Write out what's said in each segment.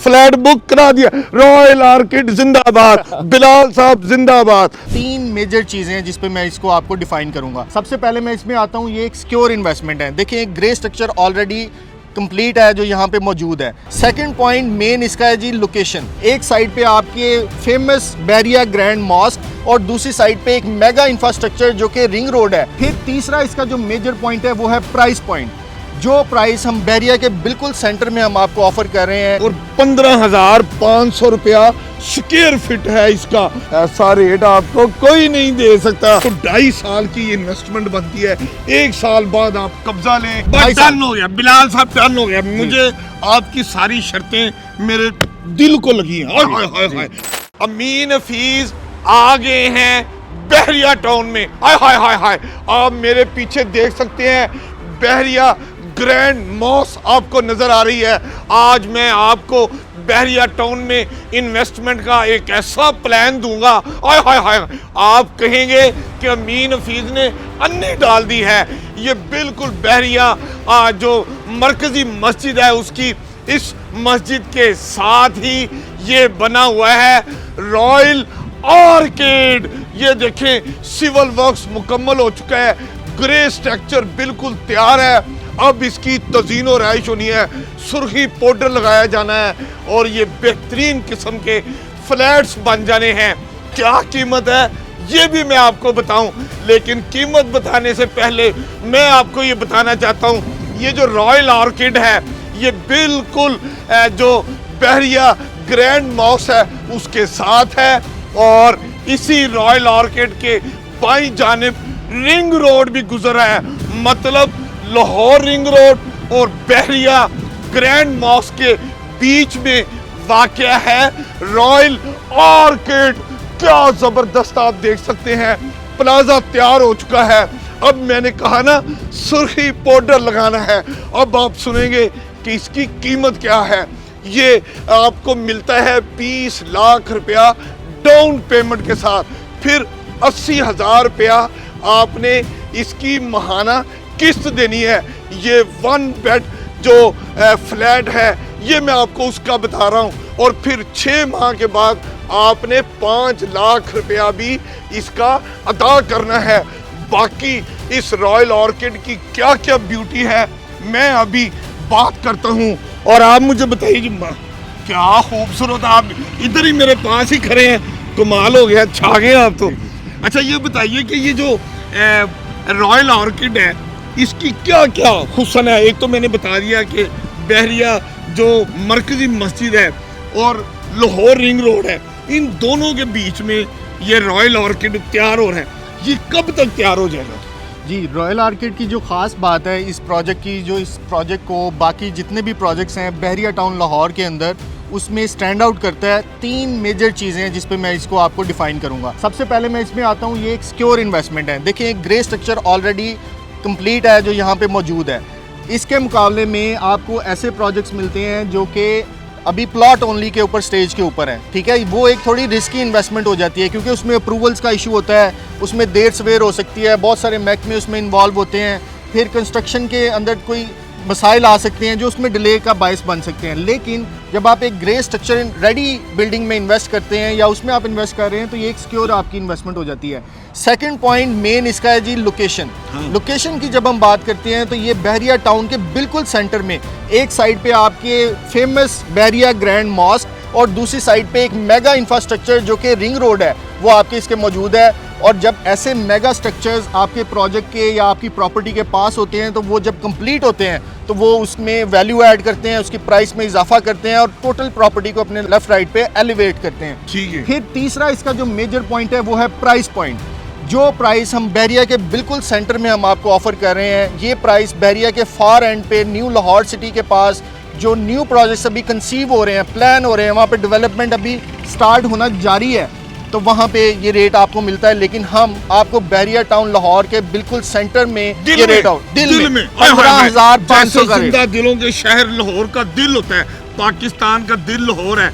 Flat book करा दिया। Royal orchid जिंदाबाद, बिलाल साहब जिंदाबाद। 3 मेजर चीजें हैं जिस पे मैं इसको आपको डिफाइन करूंगा। सबसे पहले मैं इसमें आता हूं, ये एक सिक्योर इन्वेस्टमेंट है। देखिए ग्रे स्ट्रक्चर ऑलरेडी कंप्लीट है जो यहाँ पे मौजूद है। सेकंड पॉइंट मेन इसका है जी लोकेशन। एक साइड पे आपके फेमस बहरिया ग्रैंड मॉस्क और दूसरी साइड पे एक मेगा इंफ्रास्ट्रक्चर जो कि रिंग रोड है। फिर तीसरा इसका जो मेजर पॉइंट है वो है प्राइस पॉइंट। जो प्राइस हम बहरिया के बिल्कुल सेंटर में हम आपको ऑफर कर रहे हैं और 15,500 रुपया स्क्वायर फिट है इसका। ऐसा रेट आपको कोई नहीं दे सकता। तो 2.5 साल की इन्वेस्टमेंट बनती है, 1 साल बाद आप कब्जा लें। डन हो गया बिलाल साहब, डन हो गया। मुझे आपकी सारी शर्तें मेरे दिल को लगी हैं। हाय हाय हाय। अमीन हफीज आ गए हैं बहरिया टाउन में। हाय हाय हाय हाय। आप मेरे पीछे देख सकते हैं बहरिया ग्रैंड मॉस्क आपको नजर आ रही है। आज मैं आपको बहरिया टाउन में इन्वेस्टमेंट का एक ऐसा प्लान दूंगा, हाय हाय हाय, आप कहेंगे कि अमीन हफीज ने अन्नी डाल दी है। ये बिल्कुल बहरिया जो मरकजी मस्जिद है उसकी, इस मस्जिद के साथ ही ये बना हुआ है रॉयल आर्किड। ये देखें सिविल वर्क्स मुकम्मल हो चुका है, ग्रे स्ट्रक्चर बिल्कुल तैयार है। अब इसकी तज़ीन और रहाइश होनी है, सुर्खी पाउडर लगाया जाना है और ये बेहतरीन किस्म के फ्लैट्स बन जाने हैं। क्या कीमत है ये भी मैं आपको बताऊं, लेकिन कीमत बताने से पहले मैं आपको ये बताना चाहता हूं, ये जो रॉयल आर्किड है ये बिल्कुल जो बहरिया ग्रैंड मॉस्क है उसके साथ है। और इसी रॉयल आर्किड के बाईं जानिब रिंग रोड भी गुजरा है, मतलब लाहौर रिंग रोड और बहरिया ग्रैंड मॉस्क के बीच में वाक़या है रॉयल आर्किड। क्या जबरदस्त, आप देख सकते हैं प्लाजा तैयार हो चुका है। अब मैंने कहा ना सुर्खी पाउडर लगाना है। अब आप सुनेंगे कि इसकी कीमत क्या है। ये आपको मिलता है 20 लाख रुपया डाउन पेमेंट के साथ, फिर 80,000 रुपया आपने इसकी माहाना किस्त देनी है। ये 1 बेड जो फ्लैट है ये मैं आपको उसका बता रहा हूँ। और फिर 6 माह के बाद आपने 5 लाख रुपया भी इसका अदा करना है। बाकी इस रॉयल आर्किड की क्या क्या ब्यूटी है मैं अभी बात करता हूँ। और आप मुझे बताइए जी क्या खूबसूरत, आप इधर ही मेरे पास ही खड़े हैं, कमाल हो गया, छा गए आप तो। अच्छा ये बताइए कि ये जो रॉयल आर्किड है इसकी क्या क्या हुस्न है। एक तो मैंने बता दिया कि बहरिया जो मरकजी मस्जिद है और लाहौर रिंग रोड है, इन दोनों के बीच में ये रॉयल आर्किड तैयार हो रहा है। ये कब तक तैयार हो जाएगा जी? रॉयल आर्किड की जो ख़ास बात है इस प्रोजेक्ट की, जो इस प्रोजेक्ट को बाकी जितने भी प्रोजेक्ट्स हैं बहरिया टाउन लाहौर के अंदर, उसमें स्टैंड आउट करता है 3 मेजर चीज़ें हैं जिस पे मैं इसको आपको डिफाइन करूंगा। सबसे पहले मैं इसमें आता हूं, ये एक सिक्योर इन्वेस्टमेंट है। देखिए ग्रे स्ट्रक्चर ऑलरेडी कंप्लीट है जो यहाँ पे मौजूद है। इसके मुकाबले में आपको ऐसे प्रोजेक्ट्स मिलते हैं जो कि अभी प्लॉट ओनली के ऊपर स्टेज के ऊपर है, ठीक है। वो एक थोड़ी रिस्की इन्वेस्टमेंट हो जाती है क्योंकि उसमें अप्रूवल्स का इशू होता है, उसमें देर सवेर हो सकती है, बहुत सारे महकमे उसमें इन्वॉल्व होते हैं, फिर कंस्ट्रक्शन के अंदर कोई मसाइल आ सकते हैं जो उसमें डिले का बायस बन सकते हैं। लेकिन जब आप एक ग्रे स्ट्रक्चर रेडी बिल्डिंग में इन्वेस्ट करते हैं या उसमें आप इन्वेस्ट कर रहे हैं तो ये एक सिक्योर आपकी इन्वेस्टमेंट हो जाती है। सेकंड पॉइंट मेन इसका है जी लोकेशन। लोकेशन की जब हम बात करते हैं तो ये बहरिया टाउन के बिल्कुल सेंटर में, एक साइड पे आपके फेमस बहरिया ग्रैंड मॉस्क और दूसरी साइड पे एक मेगा इंफ्रास्ट्रक्चर जो कि रिंग रोड है वो आपके इसके मौजूद है। और जब ऐसे मेगा स्ट्रक्चर्स आपके प्रोजेक्ट के या आपकी प्रॉपर्टी के पास होते हैं तो वो जब कंप्लीट होते हैं तो वो उसमें वैल्यू ऐड करते हैं, उसकी प्राइस में इजाफा करते हैं और टोटल प्रॉपर्टी को अपने लेफ्ट राइट पे एलिवेट करते हैं। ठीक है। फिर तीसरा इसका जो मेजर पॉइंट है वो है प्राइस पॉइंट। जो प्राइस हम बहरिया के बिल्कुल सेंटर में हम आपको ऑफर कर रहे हैं, ये प्राइस बहरिया के फार एंड पे न्यू लाहौर सिटी के पास जो न्यू प्रोजेक्ट्स अभी कंसीव हो रहे हैं, प्लान हो रहे हैं, वहाँ पे डेवलपमेंट अभी स्टार्ट होना जारी है, तो वहाँ पे ये रेट आपको मिलता है। लेकिन हम आपको बहरिया टाउन लाहौर के बिल्कुल सेंटर में ये रेट आउट दिल में 15,500 का जिंदा दिलों के शहर लाहौर का दिल होता है, पाकिस्तान का दिल लाहौर है।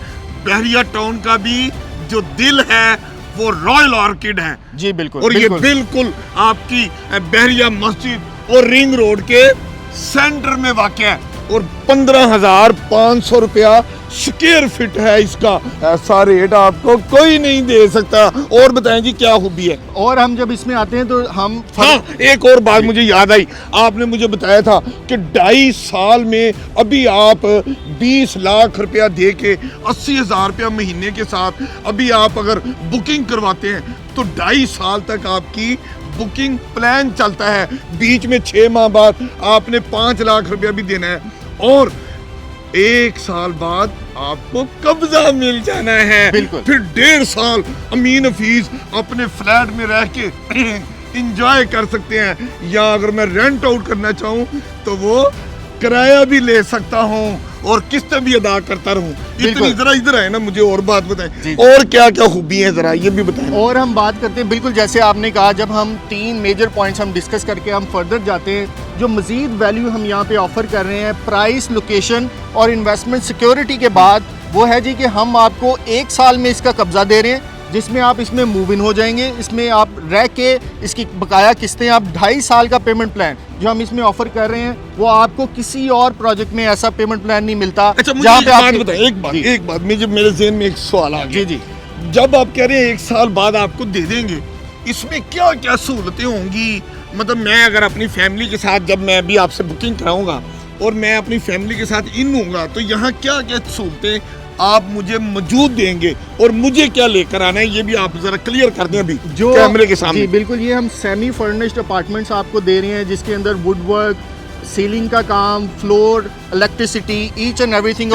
बहरिया टाउन का भी जो दिल है वो रॉयल आर्किड है जी। बिल्कुल। और ये बिल्कुल आपकी बहरिया मस्जिद और रिंग रोड के सेंटर में वाक़ है। और 15,500 रुपया स्क्वायर फीट है इसका। ऐसा रेट आपको कोई नहीं दे सकता। और बताएं जी क्या खूबी है। और हम जब इसमें आते हैं तो हम हाँ, एक और बात मुझे याद आई। आपने मुझे बताया था कि 2.5 साल में अभी आप 20 लाख रुपया दे के 80,000 रुपया महीने के साथ अभी आप अगर बुकिंग करवाते हैं तो 2.5 साल तक आपकी बुकिंग प्लान चलता है। बीच में 6 माह बाद आपने 5 लाख रुपया भी देना है और 1 साल बाद आपको कब्जा मिल जाना है। बिल्कुल। फिर 1.5 साल अमीन हफीज अपने फ्लैट में रह के इंजॉय कर सकते हैं, या अगर मैं रेंट आउट करना चाहूँ तो वो किराया भी ले सकता हूँ और किस्तें भी अदा करता रहूँ। इतनी जरा इधर है ना, मुझे और बात बताएं और क्या क्या खूबी है, जरा ये भी बताएं। और हम बात करते हैं बिल्कुल जैसे आपने कहा, जब हम 3 मेजर पॉइंट्स हम डिस्कस करके हम फर्दर जाते हैं। जो मजीद वैल्यू हम यहाँ पे ऑफर कर रहे हैं प्राइस, लोकेशन और इन्वेस्टमेंट सिक्योरिटी के बाद, वो है जी कि हम आपको 1 साल में इसका कब्जा दे रहे हैं, जिसमें आप इसमें मूव इन हो जाएंगे। इसमें आप रह के इसकी बकाया किस्तें, आप 2.5 साल का पेमेंट प्लान जो हम इसमें ऑफर कर रहे हैं वो आपको किसी और प्रोजेक्ट में ऐसा पेमेंट प्लान नहीं मिलता। अच्छा, मुझे एक बात बताएं, एक बात मेरे ज़हन में एक सवाल आ गया। जी। जब आप कह रहे हैं 1 साल बाद आपको दे देंगे, इसमें क्या क्या सहूलतें होंगी? मतलब मैं अगर अपनी फैमिली के साथ, जब मैं अभी आपसे बुकिंग कराऊंगा और मैं अपनी फैमिली के साथ इन होऊंगा, तो यहाँ क्या क्या सहूलतें आप मुझे मौजूद देंगे और मुझे क्या लेकर आना है, ये भी आप जरा क्लियर कर दें अभी जो कैमरे के सामने। जी बिल्कुल, ये हम सेमी फर्निश्ड अपार्टमेंट्स आपको दे रहे हैं, जिसके अंदर वुड वर्क, सीलिंग का काम, floor, electricity, each and everything,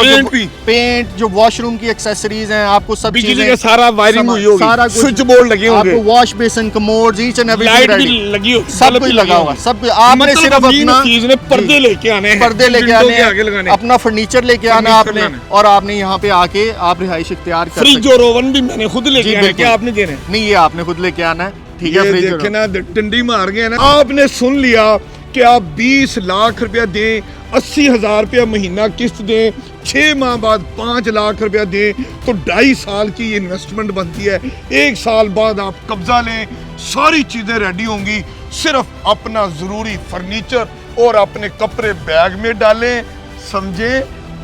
paint, जो वॉशरूम की एक्सेसरीज हैं, आपको सब बिजली का सारा वायरिंग हुई होगी, सारा स्विच बोर्ड लगे होंगे, आपको wash basin, commodes, each and everything light भी लगी होगी, सब कुछ लगा होगा, सब कुछ। आपने सिर्फ अपना चीज ने पर्दे लेके आने हैं, पर्दे लेके आने हैं, अपना फर्नीचर लेके आना आपने, और आपने यहाँ पे आके आप रिहाइश इख्तियार कर। फ्रिज और ओवन भी मैंने खुद लेके आना है, क्या आपने देना है? नहीं, ये आपने खुद लेके आना है, ठीक है। फ्रिज देखे ना, डंडी मार गए ना। आपने सुन लिया कि आप 20 लाख रुपया दें, 80,000 रुपया महीना किस्त दें, 6 माह बाद 5 लाख रुपया दें, तो 2.5 साल की इन्वेस्टमेंट बनती है। 1 साल बाद आप कब्जा लें, सारी चीज़ें रेडी होंगी, सिर्फ अपना ज़रूरी फर्नीचर और अपने कपड़े बैग में डालें। समझे,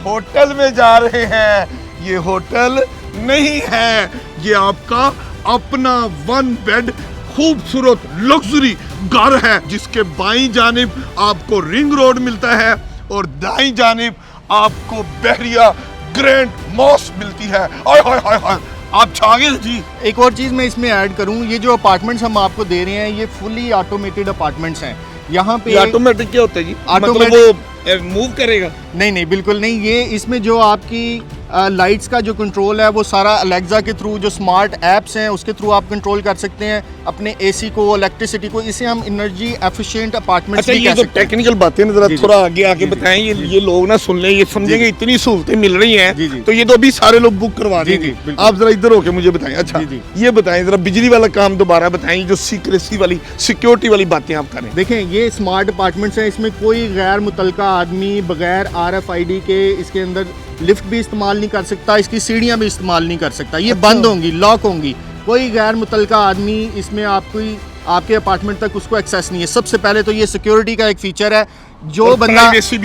होटल में जा रहे हैं, ये होटल नहीं है, ये आपका अपना 1 बेड खूबसूरत लग्जरी घर है, जिसके बाईं जानिब आपको रिंग रोड मिलता है और दाईं जानिब आपको बहरिया ग्रैंड मॉस्क मिलती है। आय हाय हाय हाय, आप छा गए जी। एक और चीज़ मैं इसमें ऐड करूं, ये जो अपार्टमेंट्स हम आपको दे रहे हैं ये फुली ऑटोमेटेड अपार्टमेंट्स हैं। यहाँ पे ऑटोमेटिक क्या होता है जी? ऑटोमेटिक मतलब वो मूव करेगा? नहीं, बिल्कुल नहीं। ये इसमें जो आपकी लाइट्स का जो कंट्रोल है वो सारा अलेक्सा के थ्रू, जो स्मार्ट ऐप्स हैं उसके थ्रू आप कंट्रोल कर सकते हैं अपने एसी को, इलेक्ट्रिसिटी को। इसे हम एनर्जी एफिशिएंट अपार्टमेंट्स भी कह सकते हैं। ये टेक्निकल बातें जरा थोड़ा आगे आके बताएं, ये लोग ना सुन लें, ये समझेंगे इतनी सहूलतें मिल रही हैं, तो ये तो अभी सारे लोग बुक करवा देंगे। आप जरा इधर होके मुझे बताएं। अच्छा, ये बताएं जरा बिजली वाला काम दोबारा बताएं, जो सीक्रेसी वाली, सिक्योरिटी वाली बातें आप करें। देखें, ये स्मार्ट अपार्टमेंट्स हैं, इसमें कोई गैर मुतलका आदमी बगैर RFID के इसके अंदर लिफ्ट भी इस्तेमाल नहीं कर सकता, इसकी सीढ़ियां भी इस्तेमाल नहीं कर सकता। ये बंद होंगी, लॉक होंगी, कोई गैर मुतलका आदमी इसमें आपके अपार्टमेंट तक उसको एक्सेस नहीं है। सबसे पहले तो ये सिक्योरिटी का एक फीचर है। जो बंदा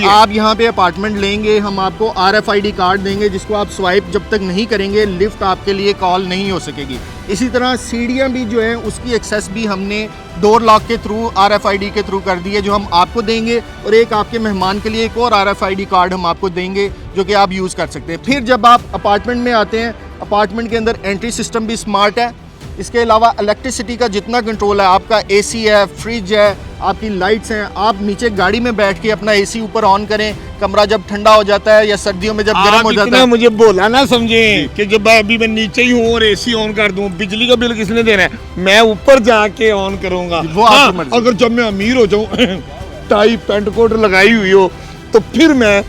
आप यहाँ पे अपार्टमेंट लेंगे, हम आपको RFID कार्ड देंगे, जिसको आप स्वाइप जब तक नहीं करेंगे लिफ्ट आपके लिए कॉल नहीं हो सकेगी। इसी तरह सीढ़ियाँ भी जो है उसकी एक्सेस भी हमने डोर लॉक के थ्रू, RFID के थ्रू कर दी है, जो हम आपको देंगे, और एक आपके मेहमान के लिए एक और RFID कार्ड हम आपको देंगे जो कि आप यूज़ कर सकते हैं। फिर जब आप अपार्टमेंट में आते हैं, अपार्टमेंट के अंदर एंट्री सिस्टम भी स्मार्ट है। इसके अलावा इलेक्ट्रिसिटी का जितना कंट्रोल है, आपका AC है, फ्रिज है, आपकी लाइट्स हैं, आप नीचे गाड़ी में बैठ के अपना AC ऊपर ऑन करें, कमरा जब ठंडा हो जाता है या सर्दियों में जब गर्म हो जाता है। मुझे बोला ना समझे कि जब अभी मैं नीचे ही हूँ और AC ऑन कर दूँ, बिजली का बिल किसने देना है? मैं ऊपर जाके ऑन करूँगा। वो आपकी मर्जी। अगर जब मैं अमीर हो जाऊँ, टाई पैंट कोट लगाई हुई हो, तो फिर मैं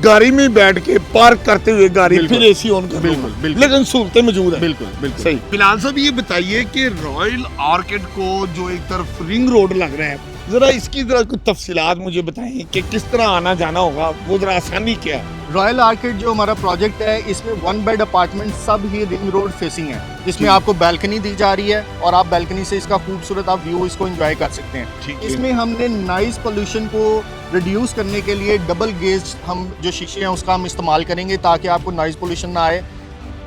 गाड़ी में बैठ के पार्क करते हुए गाड़ी फिर AC ऑन कर दूंगा। लेकिन सहूलतें मौजूद है। बिल्कुल सही। बिलाल साहब, ये बताइए कि रॉयल आर्किड को जो एक तरफ रिंग रोड लग रहा है, जरा इसकी जरा कुछ तफसीलात मुझे बताएं कि किस तरह आना जाना होगा, वो जरा आसानी क्या है? रॉयल आर्किड जो हमारा प्रोजेक्ट है, इसमें 1 बेड अपार्टमेंट सब ही रिंग रोड फेसिंग है, जिसमें आपको बैल्कनी दी जा रही है और आप बैल्कनी से इसका खूबसूरत आप व्यू इसको एंजॉय कर सकते हैं। इसमें हमने नॉइज पोल्यूशन को रिड्यूस करने के लिए डबल गेज हम जो शीशे हैं उसका हम इस्तेमाल करेंगे ताकि आपको नॉइज पोल्यूशन ना आए।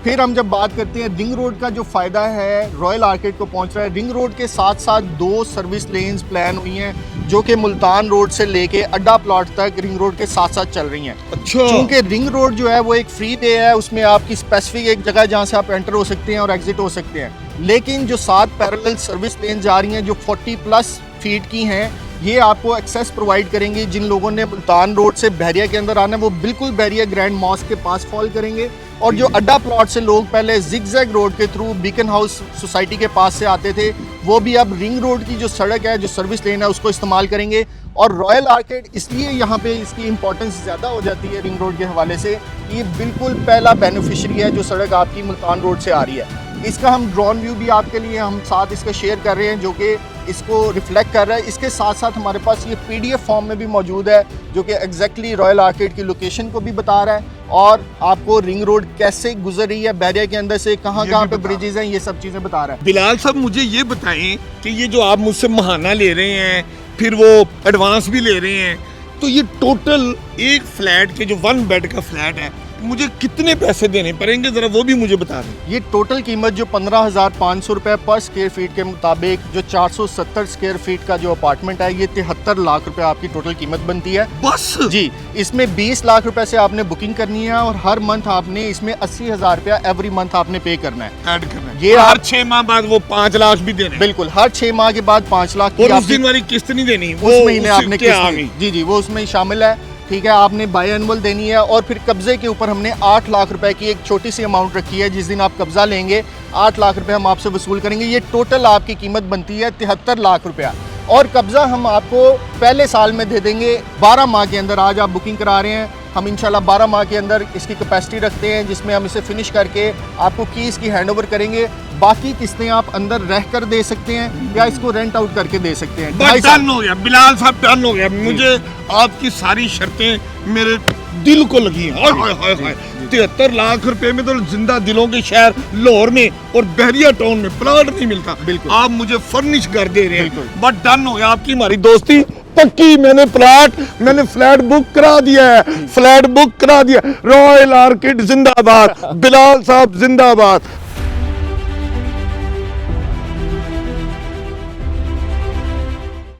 फिर हम जब बात करते हैं रिंग रोड का जो फ़ायदा है रॉयल आर्किड को पहुंच रहा है, रिंग रोड के साथ साथ 2 सर्विस लेन्स प्लान हुई हैं जो कि मुल्तान रोड से लेके अड्डा प्लॉट तक रिंग रोड के साथ साथ चल रही हैं। अच्छा। क्योंकि रिंग रोड जो है वो एक फ्री वे है, उसमें आपकी स्पेसिफिक एक जगह जहाँ से आप एंटर हो सकते हैं और एग्जिट हो सकते हैं, लेकिन जो 7 पैरेलल सर्विस लेन जा रही हैं जो 40+ फीट की हैं, ये आपको एक्सेस प्रोवाइड करेंगे। जिन लोगों ने मुल्तान रोड से बहरिया के अंदर आना है वो बिल्कुल बहरिया ग्रैंड मॉस्क के पास फॉल करेंगे, और जो अड्डा प्लॉट से लोग पहले जिगजैग रोड के थ्रू बीकन हाउस सोसाइटी के पास से आते थे वो भी अब रिंग रोड की जो सड़क है जो सर्विस लेन है उसको इस्तेमाल करेंगे। और रॉयल आर्किड इसलिए यहाँ पे इसकी इंपॉर्टेंस ज़्यादा हो जाती है रिंग रोड के हवाले से, ये बिल्कुल पहला बेनिफिशरी है जो सड़क आपकी मुल्तान रोड से आ रही है। इसका हम ड्रोन व्यू भी आपके लिए हम साथ इसका शेयर कर रहे हैं जो कि इसको रिफ्लेक्ट कर रहा है। इसके साथ साथ हमारे पास ये PDF फॉर्म में भी मौजूद है जो कि एग्जैक्टली रॉयल आर्किड की लोकेशन को भी बता रहा है और आपको रिंग रोड कैसे गुजर रही है, बहरिया के अंदर से कहाँ कहाँ पे ब्रिजेज हैं, ये सब चीज़ें बता रहा है। बिलाल साहब मुझे ये बताएं कि ये जो आप मुझसे महाना ले रहे हैं फिर वो एडवांस भी ले रहे हैं, तो ये टोटल एक फ्लैट के जो 1 बेड का फ्लैट है मुझे कितने पैसे देने पड़ेंगे, जरा वो भी मुझे बता दें। ये टोटल कीमत जो 15,500 रुपये पर स्क्वायर फीट के मुताबिक जो 470 स्क्वायर फीट का जो अपार्टमेंट है ये 73 लाख रुपए आपकी टोटल कीमत बनती है बस जी। इसमें 20 लाख रुपए से आपने बुकिंग करनी है और हर मंथ आपने इसमें 80,000 रुपया एवरी मंथ आपने पे करना है, ऐड करना है। ये हर 6 माह बाद वो 5 लाख भी देने हैं। बिल्कुल, हर 6 माह के बाद 5 लाख और उस दिन वाली किस्त नहीं देनी, उस महीने आपने किस्त, जी वो उसमें शामिल है, ठीक है। आपने बाय एनुअल देनी है और फिर कब्जे के ऊपर हमने 8 लाख रुपए की एक छोटी सी अमाउंट रखी है, जिस दिन आप कब्जा लेंगे 8 लाख रुपए हम आपसे वसूल करेंगे। ये टोटल आपकी कीमत बनती है 73 लाख रुपया, और कब्जा हम आपको पहले साल में दे देंगे 12 माह के अंदर। आज आप बुकिंग करा रहे हैं, हम इंशाल्लाह 12 माह के अंदर इसकी कैपेसिटी रखते हैं जिसमें हम इसे फिनिश करके आपको कीज़ की हैंडओवर करेंगे। बाकी किस्तें आप अंदर रह कर दे सकते हैं या इसको रेंट आउट करके दे सकते हैं। डन हो गया बिलाल साहब, डन हो गया। मुझे आपकी सारी शर्तें मेरे दिल को लगी हैं। 73 लाख रुपए में तो जिंदा दिलों के शहर लाहौर में और बहरिया टाउन में प्लॉट नहीं मिलता। बिल्कुल, आप मुझे फर्निश कर दे रहे हैं, बिल्कुल। बट डन हो गया। आपकी हमारी दोस्ती पक्की, मैंने फ्लैट बुक करा दिया है, फ्लैट बुक करा दिया। रॉयल आर्किड जिंदाबाद, बिलाल साहब जिंदाबाद।